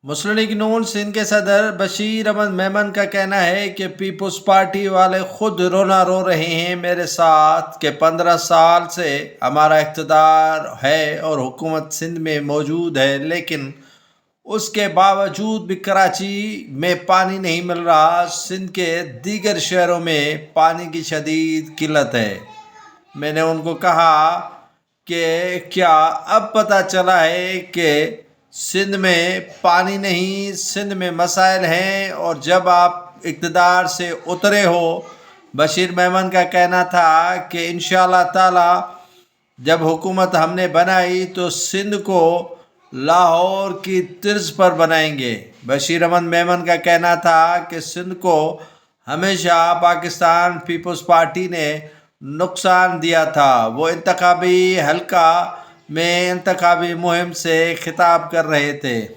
مسلم league نون سندھ کے صدر بشیر احمد میمن کا کہنا ہے کہ پیپلز پارٹی والے خود رونا رو رہے ہیں میرے ساتھ کہ 15 سال سے ہمارا اقتدار ہے اور حکومت سندھ میں موجود ہے، لیکن اس کے باوجود بھی کراچی میں پانی نہیں مل رہا۔ سندھ کے دیگر شہروں میں پانی کی شدید قلت ہے۔ میں نے ان کو کہا کہ کیا اب پتہ چلا ہے کہ سندھ میں پانی نہیں، سندھ میں مسائل ہیں، اور جب آپ اقتدار سے اترے ہو۔ بشیر میمن کا کہنا تھا کہ انشاءاللہ تعالی جب حکومت ہم نے بنائی تو سندھ کو لاہور کی طرز پر بنائیں گے۔ بشیر احمد میمن کا کہنا تھا کہ سندھ کو ہمیشہ پاکستان پیپلز پارٹی نے نقصان دیا تھا۔ وہ انتخابی حلقہ میں انتخابی مہم سے خطاب کر رہے تھے۔